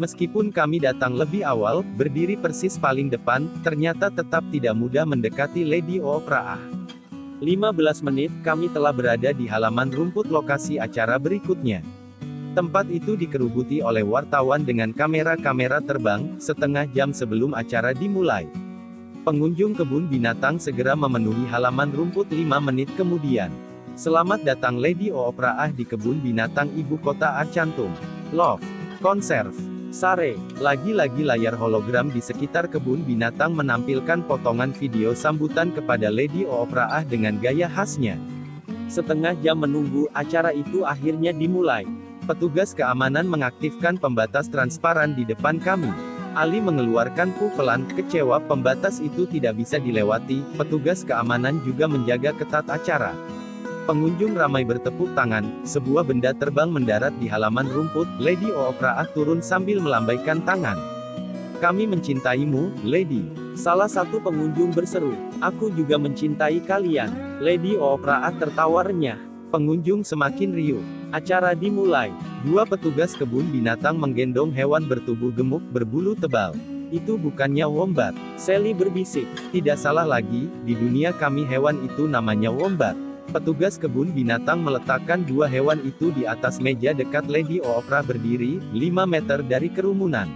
Meskipun kami datang lebih awal, berdiri persis paling depan, ternyata tetap tidak mudah mendekati Lady Opera. 15 menit, kami telah berada di halaman rumput lokasi acara berikutnya. Tempat itu dikerubuti oleh wartawan dengan kamera-kamera terbang, setengah jam sebelum acara dimulai. Pengunjung kebun binatang segera memenuhi halaman rumput 5 menit kemudian. Selamat datang Lady Opera di kebun binatang ibu kota Arcantum. Love. Konserv. Sare. Lagi-lagi layar hologram di sekitar kebun binatang menampilkan potongan video sambutan kepada Lady Opera dengan gaya khasnya. Setengah jam menunggu, acara itu akhirnya dimulai. Petugas keamanan mengaktifkan pembatas transparan di depan kami. Ali mengeluarkan pukulan, kecewa pembatas itu tidak bisa dilewati, petugas keamanan juga menjaga ketat acara. Pengunjung ramai bertepuk tangan, sebuah benda terbang mendarat di halaman rumput, Lady Opera turun sambil melambaikan tangan. Kami mencintaimu, Lady. Salah satu pengunjung berseru. Aku juga mencintai kalian. Lady Opera tertawa renyah. Pengunjung semakin riuh. Acara dimulai. Dua petugas kebun binatang menggendong hewan bertubuh gemuk berbulu tebal. Itu bukannya wombat. Sally berbisik. Tidak salah lagi, di dunia kami hewan itu namanya wombat. Petugas kebun binatang meletakkan dua hewan itu di atas meja dekat Lady Opera berdiri, 5 meter dari kerumunan.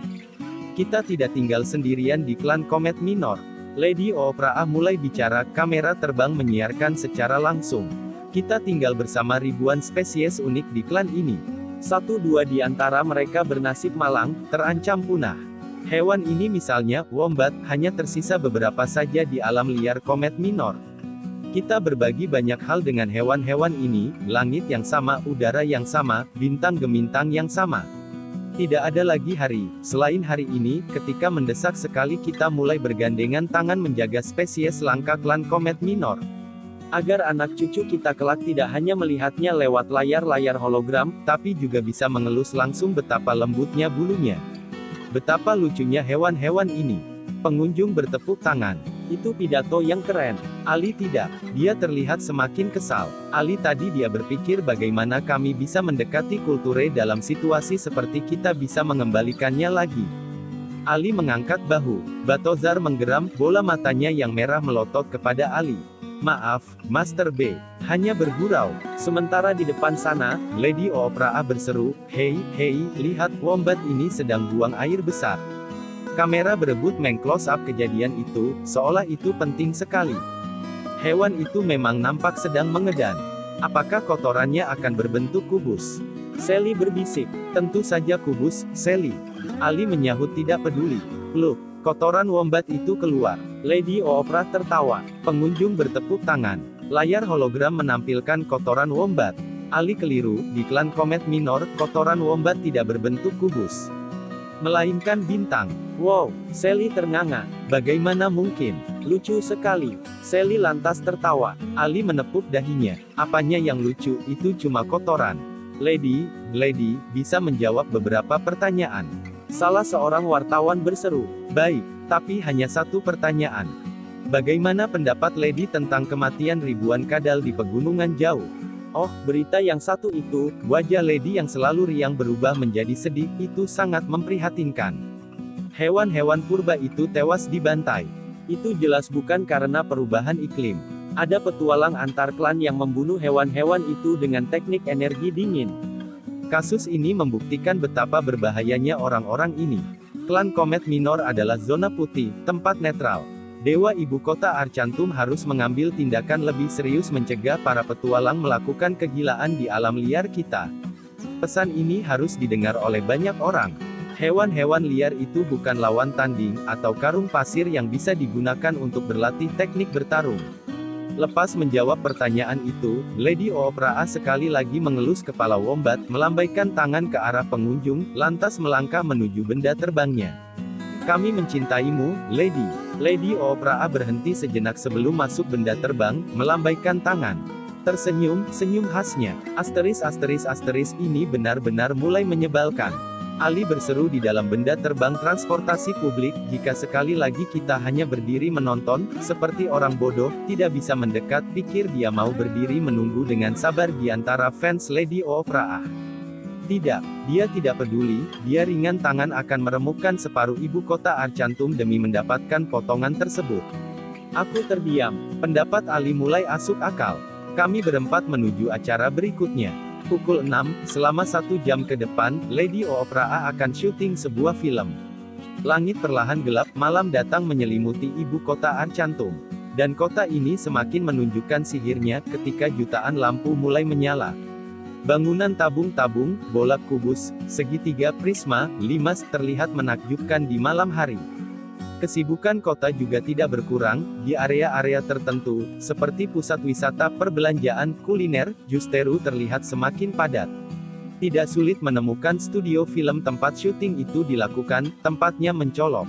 Kita tidak tinggal sendirian di klan Komet Minor. Lady Opera mulai bicara, kamera terbang menyiarkan secara langsung. Kita tinggal bersama ribuan spesies unik di klan ini. 1-2 di antara mereka bernasib malang, terancam punah. Hewan ini misalnya, wombat, hanya tersisa beberapa saja di alam liar Komet Minor. Kita berbagi banyak hal dengan hewan-hewan ini, langit yang sama, udara yang sama, bintang gemintang yang sama. Tidak ada lagi hari, selain hari ini, ketika mendesak sekali kita mulai bergandengan tangan menjaga spesies langka klan Komet Minor. Agar anak cucu kita kelak tidak hanya melihatnya lewat layar-layar hologram, tapi juga bisa mengelus langsung betapa lembutnya bulunya. Betapa lucunya hewan-hewan ini. Pengunjung bertepuk tangan. Itu pidato yang keren. Ali tidak. Dia terlihat semakin kesal. Ali tadi dia berpikir bagaimana kami bisa mendekati kulture dalam situasi seperti kita bisa mengembalikannya lagi. Ali mengangkat bahu. Batozar menggeram, bola matanya yang merah melotot kepada Ali. Maaf, Master B. Hanya bergurau. Sementara di depan sana, Lady Opera berseru, hei, lihat, wombat ini sedang buang air besar. Kamera berebut meng-close up kejadian itu, seolah itu penting sekali. Hewan itu memang nampak sedang mengedan. Apakah kotorannya akan berbentuk kubus? Sally berbisik. Tentu saja kubus, Sally. Ali menyahut tidak peduli. Look, kotoran wombat itu keluar. Lady Opera tertawa. Pengunjung bertepuk tangan. Layar hologram menampilkan kotoran wombat. Ali keliru, di klan Komet Minor, kotoran wombat tidak berbentuk kubus, melainkan bintang. Wow, Sally ternganga. Bagaimana mungkin? Lucu sekali. Sally lantas tertawa. Ali menepuk dahinya. Apanya yang lucu, itu cuma kotoran. Lady, bisa menjawab beberapa pertanyaan. Salah seorang wartawan berseru. Baik, tapi hanya satu pertanyaan. Bagaimana pendapat Lady tentang kematian ribuan kadal di pegunungan jauh? Oh, berita yang satu itu, wajah Lady yang selalu riang berubah menjadi sedih, itu sangat memprihatinkan. Hewan-hewan purba itu tewas dibantai. Itu jelas bukan karena perubahan iklim. Ada petualang antar klan yang membunuh hewan-hewan itu dengan teknik energi dingin. Kasus ini membuktikan betapa berbahayanya orang-orang ini. Klan Komet Minor adalah zona putih, tempat netral. Dewa ibu kota Arcantum harus mengambil tindakan lebih serius mencegah para petualang melakukan kegilaan di alam liar kita. Pesan ini harus didengar oleh banyak orang. Hewan-hewan liar itu bukan lawan tanding, atau karung pasir yang bisa digunakan untuk berlatih teknik bertarung. Lepas menjawab pertanyaan itu, Lady Opera sekali lagi mengelus kepala wombat, melambaikan tangan ke arah pengunjung, lantas melangkah menuju benda terbangnya. Kami mencintaimu, Lady. Lady Opera berhenti sejenak sebelum masuk benda terbang, melambaikan tangan. Tersenyum, senyum khasnya. Asteris ini benar-benar mulai menyebalkan. Ali berseru di dalam benda terbang transportasi publik, jika sekali lagi kita hanya berdiri menonton, seperti orang bodoh, tidak bisa mendekat, pikir dia mau berdiri menunggu dengan sabar di antara fans Lady Opera. Tidak, dia tidak peduli, dia ringan tangan akan meremukkan separuh ibu kota Arcantum demi mendapatkan potongan tersebut. Aku terdiam. Pendapat Ali mulai masuk akal. Kami berempat menuju acara berikutnya. Pukul 6, selama 1 jam ke depan, Lady Opera akan syuting sebuah film. Langit perlahan gelap, malam datang menyelimuti ibu kota Arcantum. Dan kota ini semakin menunjukkan sihirnya ketika jutaan lampu mulai menyala. Bangunan tabung-tabung, bola kubus, segitiga prisma, limas terlihat menakjubkan di malam hari. Kesibukan kota juga tidak berkurang, di area-area tertentu, seperti pusat wisata perbelanjaan, kuliner, justru terlihat semakin padat. Tidak sulit menemukan studio film tempat syuting itu dilakukan, tempatnya mencolok.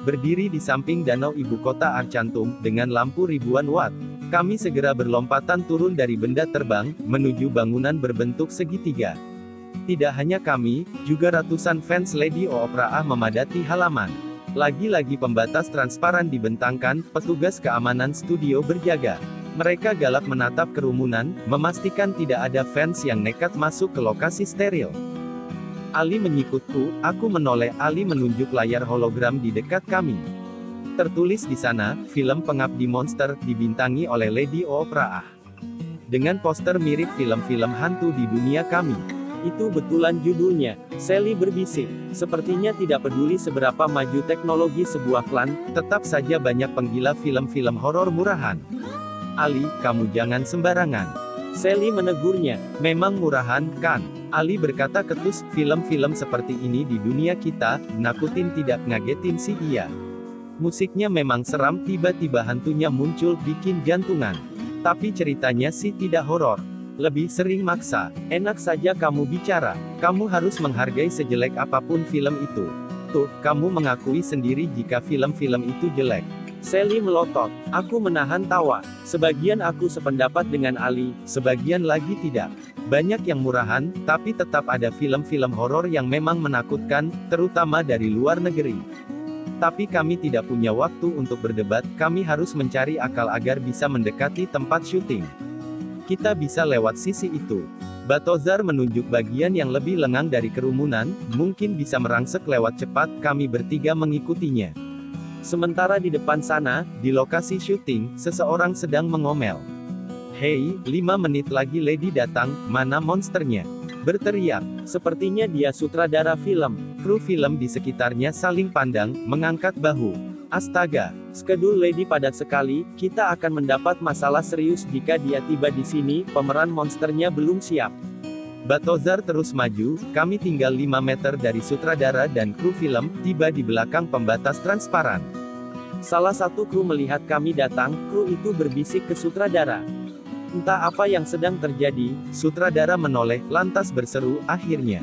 Berdiri di samping danau ibu kota Arcantum, dengan lampu ribuan watt. Kami segera berlompatan turun dari benda terbang, menuju bangunan berbentuk segitiga. Tidak hanya kami, juga ratusan fans Lady Opera memadati halaman. Lagi-lagi pembatas transparan dibentangkan, petugas keamanan studio berjaga. Mereka galak menatap kerumunan, memastikan tidak ada fans yang nekat masuk ke lokasi steril. Ali menyikutku, aku menoleh. Ali menunjuk layar hologram di dekat kami. Tertulis di sana, film Pengabdi Monster, dibintangi oleh Lady Opera. Dengan poster mirip film-film hantu di dunia kami. Itu betulan judulnya, Sally berbisik. Sepertinya tidak peduli seberapa maju teknologi sebuah klan, tetap saja banyak penggila film-film horor murahan. Ali, kamu jangan sembarangan. Sally menegurnya, memang murahan, kan? Ali berkata ketus, film-film seperti ini di dunia kita, nakutin tidak ngagetin sih iya. Musiknya memang seram, tiba-tiba hantunya muncul, bikin jantungan. Tapi ceritanya sih tidak horor. Lebih sering maksa. Enak saja kamu bicara. Kamu harus menghargai sejelek apapun film itu. Tuh, kamu mengakui sendiri jika film-film itu jelek. Sally melotot. Aku menahan tawa. Sebagian aku sependapat dengan Ali, sebagian lagi tidak. Banyak yang murahan, tapi tetap ada film-film horor yang memang menakutkan, terutama dari luar negeri. Tapi kami tidak punya waktu untuk berdebat, kami harus mencari akal agar bisa mendekati tempat syuting. Kita bisa lewat sisi itu. Batozar menunjuk bagian yang lebih lengang dari kerumunan, mungkin bisa merangsek lewat cepat, kami bertiga mengikutinya. Sementara di depan sana, di lokasi syuting, seseorang sedang mengomel. Hei, 5 menit lagi Lady datang, mana monsternya? Berteriak. Sepertinya dia sutradara film. Kru film di sekitarnya saling pandang, mengangkat bahu. Astaga, skedul Lady padat sekali, kita akan mendapat masalah serius jika dia tiba di sini, pemeran monsternya belum siap. Batozar terus maju, kami tinggal 5 meter dari sutradara dan kru film, tiba di belakang pembatas transparan. Salah satu kru melihat kami datang, kru itu berbisik ke sutradara. Entah apa yang sedang terjadi, sutradara menoleh, lantas berseru, akhirnya.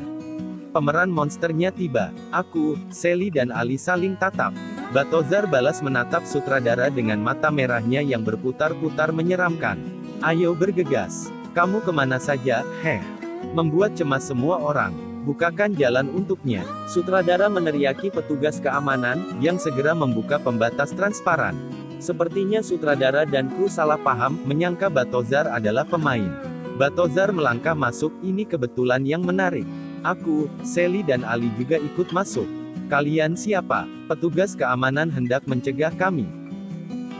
Pemeran monsternya tiba. Aku, Sally dan Ali saling tatap. Batozar balas menatap sutradara dengan mata merahnya yang berputar-putar menyeramkan. Ayo bergegas. Kamu kemana saja, heh. Membuat cemas semua orang. Bukakan jalan untuknya. Sutradara meneriaki petugas keamanan, yang segera membuka pembatas transparan. Sepertinya sutradara dan kru salah paham, menyangka Batozar adalah pemain. Batozar melangkah masuk, ini kebetulan yang menarik. Aku, Sally dan Ali juga ikut masuk. Kalian siapa? Petugas keamanan hendak mencegah kami.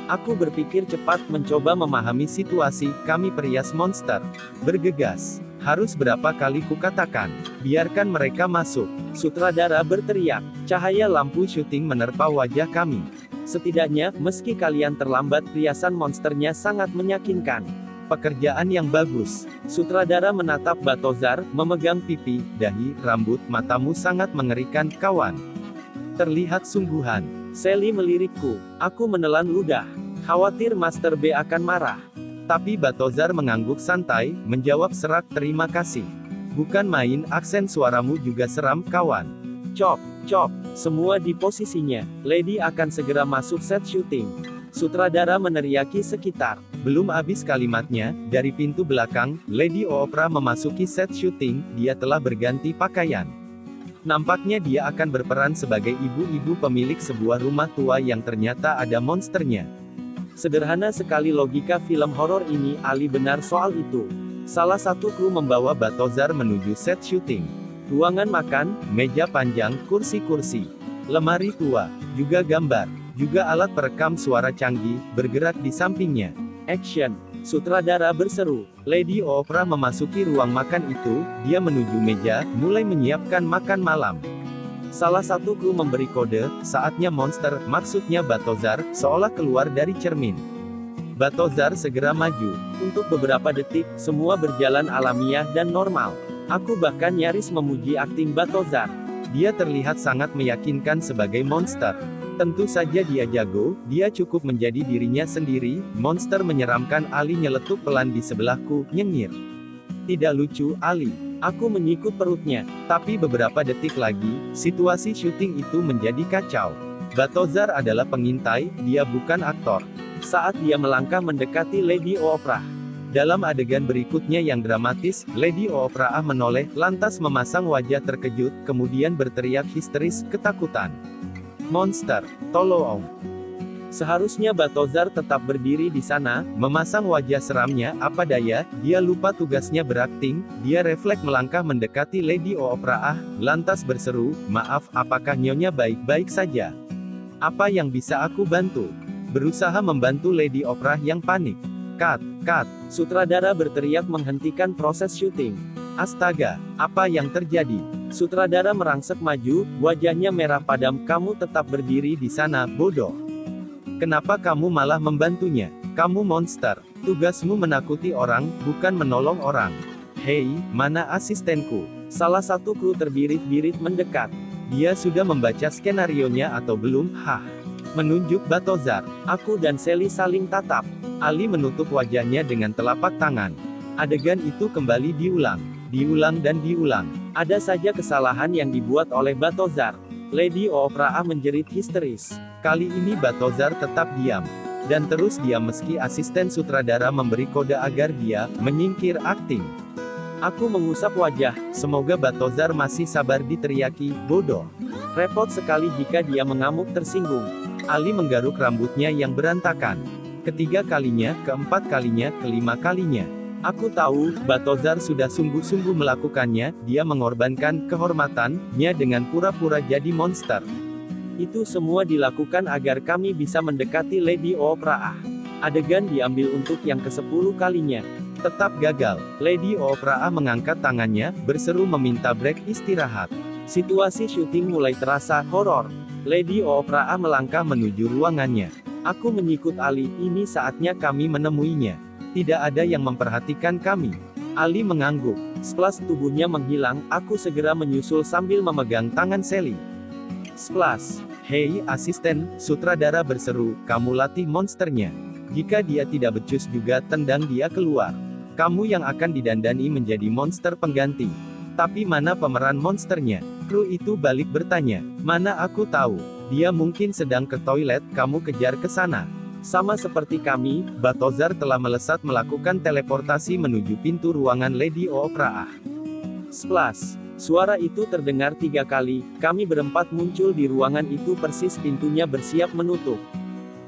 Aku berpikir cepat, mencoba memahami situasi, kami perias monster. Bergegas. Harus berapa kali kukatakan, biarkan mereka masuk. Sutradara berteriak. Cahaya lampu syuting menerpa wajah kami. Setidaknya, meski kalian terlambat, riasan monsternya sangat meyakinkan. Pekerjaan yang bagus. Sutradara menatap Batozar, memegang pipi, dahi, rambut, matamu sangat mengerikan, kawan. Terlihat sungguhan. Sally melirikku. Aku menelan ludah. Khawatir Master B akan marah. Tapi Batozar mengangguk santai, menjawab serak, terima kasih. Bukan main, aksen suaramu juga seram, kawan. Cop, cop. Semua di posisinya. Lady akan segera masuk set syuting. Sutradara meneriaki sekitar. Belum habis kalimatnya, dari pintu belakang, Lady Opera memasuki set syuting, dia telah berganti pakaian. Nampaknya dia akan berperan sebagai ibu-ibu pemilik sebuah rumah tua yang ternyata ada monsternya. Sederhana sekali logika film horor ini, Ali benar soal itu. Salah satu kru membawa Batozar menuju set syuting. ruangan makan, meja panjang, kursi-kursi, lemari tua, juga gambar, juga alat perekam suara canggih, bergerak di sampingnya. Action! Sutradara berseru. Lady Opera memasuki ruang makan itu, dia menuju meja, mulai menyiapkan makan malam. Salah satu kru memberi kode, saatnya monster, maksudnya Balthazar, seolah keluar dari cermin. Balthazar segera maju. Untuk beberapa detik, semua berjalan alamiah dan normal. Aku bahkan nyaris memuji akting Balthazar. Dia terlihat sangat meyakinkan sebagai monster. Tentu saja dia jago, dia cukup menjadi dirinya sendiri. Monster menyeramkan. Ali nyeletuk pelan di sebelahku, nyengir. Tidak lucu, Ali. Aku menyikut perutnya. Tapi beberapa detik lagi, situasi syuting itu menjadi kacau. Balthazar adalah pengintai, dia bukan aktor. Saat dia melangkah mendekati Lady Opera. Dalam adegan berikutnya yang dramatis, Lady Opera menoleh, lantas memasang wajah terkejut, kemudian berteriak histeris, ketakutan. Monster, tolong. Seharusnya Balthazar tetap berdiri di sana, memasang wajah seramnya, apa daya, dia lupa tugasnya berakting, dia refleks melangkah mendekati Lady Opera, lantas berseru, maaf, apakah Nyonya baik-baik saja? Apa yang bisa aku bantu? Berusaha membantu Lady Opera yang panik. Cut, sutradara berteriak menghentikan proses syuting. Astaga, apa yang terjadi? Sutradara merangsek maju, wajahnya merah padam. Kamu tetap berdiri di sana, bodoh. Kenapa kamu malah membantunya? Kamu monster. Tugasmu menakuti orang, bukan menolong orang. Hei, mana asistenku? Salah satu kru terbirit-birit mendekat. Dia sudah membaca skenarionya atau belum? Hah? Menunjuk Balthazar. Aku dan Sally saling tatap. Ali menutup wajahnya dengan telapak tangan. Adegan itu kembali diulang dan diulang. Ada saja kesalahan yang dibuat oleh Balthazar. Lady Opera menjerit histeris. Kali ini Balthazar tetap diam. Dan terus diam meski asisten sutradara memberi kode agar dia menyingkir akting. Aku mengusap wajah, semoga Balthazar masih sabar diteriaki, bodoh. Repot sekali jika dia mengamuk tersinggung. Ali menggaruk rambutnya yang berantakan. Ketiga kalinya, keempat kalinya, kelima kalinya. Aku tahu, Balthazar sudah sungguh-sungguh melakukannya, dia mengorbankan kehormatannya dengan pura-pura jadi monster. Itu semua dilakukan agar kami bisa mendekati Lady Opera. Adegan diambil untuk yang ke-10 kalinya. Tetap gagal. Lady Opera mengangkat tangannya, berseru meminta break istirahat. Situasi syuting mulai terasa horor. Lady Opera melangkah menuju ruangannya. Aku menyikut Ali, ini saatnya kami menemuinya. Tidak ada yang memperhatikan kami. Ali mengangguk. Splash, tubuhnya menghilang, aku segera menyusul sambil memegang tangan Sally. Splash. Hei, asisten, sutradara berseru, kamu latih monsternya. Jika dia tidak becus juga, tendang dia keluar. Kamu yang akan didandani menjadi monster pengganti. Tapi mana pemeran monsternya? Kru itu balik bertanya. Mana aku tahu. Dia mungkin sedang ke toilet, kamu kejar ke sana. Sama seperti kami, Balthazar telah melesat melakukan teleportasi menuju pintu ruangan Lady Opera. Splash. Suara itu terdengar 3 kali, kami berempat muncul di ruangan itu persis pintunya bersiap menutup.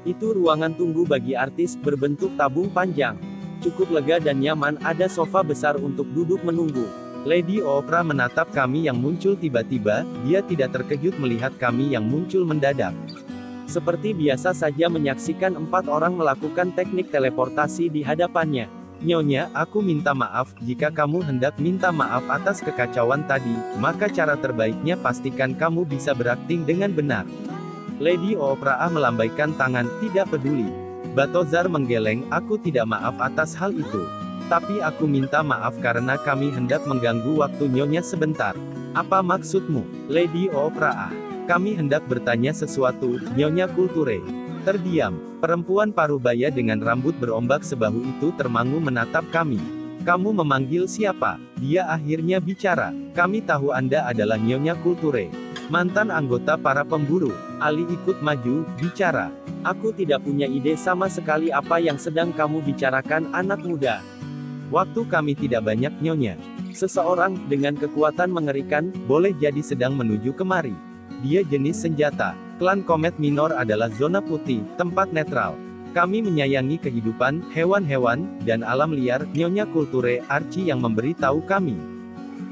Itu ruangan tunggu bagi artis, berbentuk tabung panjang. Cukup lega dan nyaman, ada sofa besar untuk duduk menunggu. Lady Opera menatap kami yang muncul tiba-tiba, dia tidak terkejut melihat kami yang muncul mendadak. Seperti biasa saja menyaksikan 4 orang melakukan teknik teleportasi di hadapannya. Nyonya, aku minta maaf, jika kamu hendak minta maaf atas kekacauan tadi, maka cara terbaiknya pastikan kamu bisa berakting dengan benar. Lady Opera melambaikan tangan, tidak peduli. Balthazar menggeleng, aku tidak maaf atas hal itu. Tapi aku minta maaf karena kami hendak mengganggu waktu Nyonya sebentar. Apa maksudmu, Lady Opera? Kami hendak bertanya sesuatu, Nyonya Kulture. Terdiam. Perempuan parubaya dengan rambut berombak sebahu itu termangu menatap kami. Kamu memanggil siapa? Dia akhirnya bicara. Kami tahu Anda adalah Nyonya Kulture. Mantan anggota para pemburu. Ali ikut maju, bicara. Aku tidak punya ide sama sekali apa yang sedang kamu bicarakan, anak muda. Waktu kami tidak banyak, Nyonya. Seseorang, dengan kekuatan mengerikan, boleh jadi sedang menuju kemari. Dia jenis senjata. Klan Komet Minor adalah zona putih, tempat netral. Kami menyayangi kehidupan, hewan-hewan, dan alam liar, Nyonya Kulture, Archie yang memberitahu kami.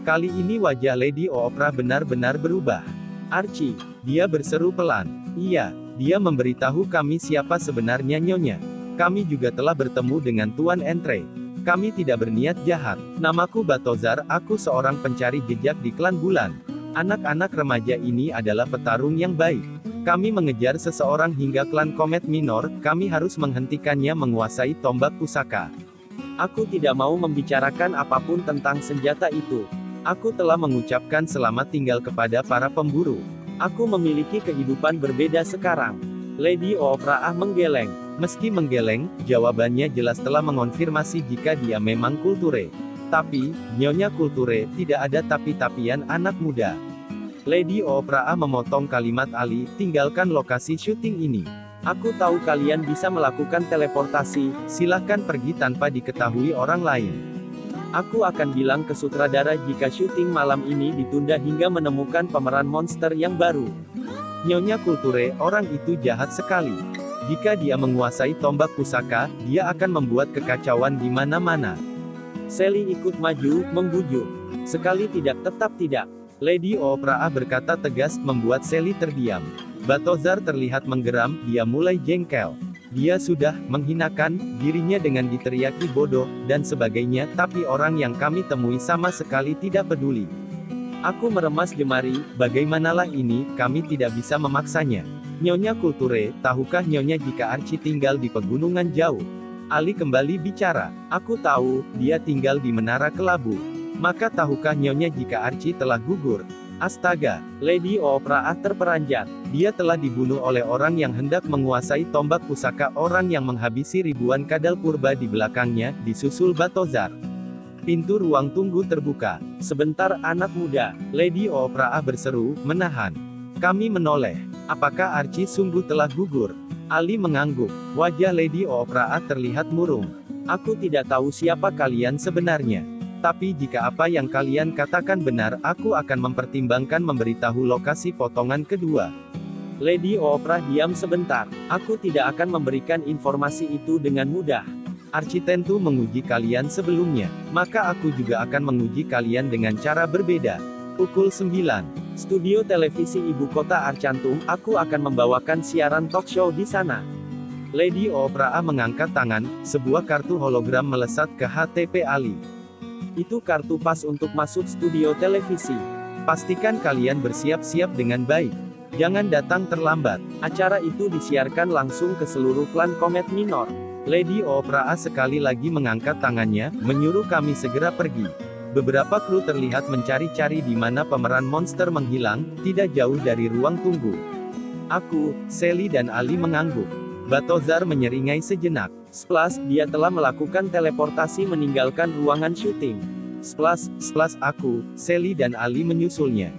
Kali ini wajah Lady Oprah benar-benar berubah. Archie, dia berseru pelan. Iya, dia memberitahu kami siapa sebenarnya Nyonya. Kami juga telah bertemu dengan Tuan Entre. Kami tidak berniat jahat. Namaku Balthazar, aku seorang pencari jejak di klan bulan. Anak-anak remaja ini adalah petarung yang baik. Kami mengejar seseorang hingga klan Komet Minor, kami harus menghentikannya menguasai tombak pusaka. Aku tidak mau membicarakan apapun tentang senjata itu. Aku telah mengucapkan selamat tinggal kepada para pemburu. Aku memiliki kehidupan berbeda sekarang. Lady Oprah menggeleng. Meski menggeleng, jawabannya jelas telah mengonfirmasi jika dia memang kulture. Tapi, Nyonya Kulture, tidak ada tapi-tapian anak muda. Lady Oprah memotong kalimat Ali, tinggalkan lokasi syuting ini. Aku tahu kalian bisa melakukan teleportasi, silahkan pergi tanpa diketahui orang lain. Aku akan bilang ke sutradara jika syuting malam ini ditunda hingga menemukan pemeran monster yang baru. Nyonya Kulture, orang itu jahat sekali. Jika dia menguasai tombak pusaka, dia akan membuat kekacauan di mana-mana. Sally ikut maju, membujuk. Sekali tidak tetap tidak. Lady Oprah berkata tegas, membuat Sally terdiam. Balthazar terlihat menggeram, dia mulai jengkel. Dia sudah menghinakan dirinya dengan diteriaki bodoh, dan sebagainya, tapi orang yang kami temui sama sekali tidak peduli. Aku meremas jemari, bagaimanalah ini, kami tidak bisa memaksanya. Nyonya Kulture, tahukah Nyonya jika Archie tinggal di pegunungan jauh? Ali kembali bicara, aku tahu, dia tinggal di Menara Kelabu. Maka tahukah Nyonya jika Archie telah gugur? Astaga, Lady Oprah terperanjat. Dia telah dibunuh oleh orang yang hendak menguasai tombak pusaka, orang yang menghabisi ribuan kadal purba di belakangnya, disusul Balthazar. Pintu ruang tunggu terbuka. Sebentar anak muda, Lady Oprah berseru, menahan. Kami menoleh. Apakah Archie sungguh telah gugur? Ali mengangguk. Wajah Lady Oprah terlihat murung. Aku tidak tahu siapa kalian sebenarnya. Tapi jika apa yang kalian katakan benar, aku akan mempertimbangkan memberitahu lokasi potongan kedua. Lady Oprah diam sebentar. Aku tidak akan memberikan informasi itu dengan mudah. Archie tentu menguji kalian sebelumnya. Maka aku juga akan menguji kalian dengan cara berbeda. Pukul 9. Studio televisi ibu kota Arcantum, aku akan membawakan siaran talk show di sana. Lady Oprah mengangkat tangan, sebuah kartu hologram melesat ke HTP Ali. Itu kartu pas untuk masuk studio televisi. Pastikan kalian bersiap-siap dengan baik. Jangan datang terlambat. Acara itu disiarkan langsung ke seluruh klan Komet Minor. Lady Oprah sekali lagi mengangkat tangannya, menyuruh kami segera pergi. Beberapa kru terlihat mencari-cari di mana pemeran monster menghilang, tidak jauh dari ruang tunggu. Aku, Sally dan Ali mengangguk. Balthazar menyeringai sejenak. Splash, dia telah melakukan teleportasi meninggalkan ruangan syuting. Splash, aku, Sally dan Ali menyusulnya.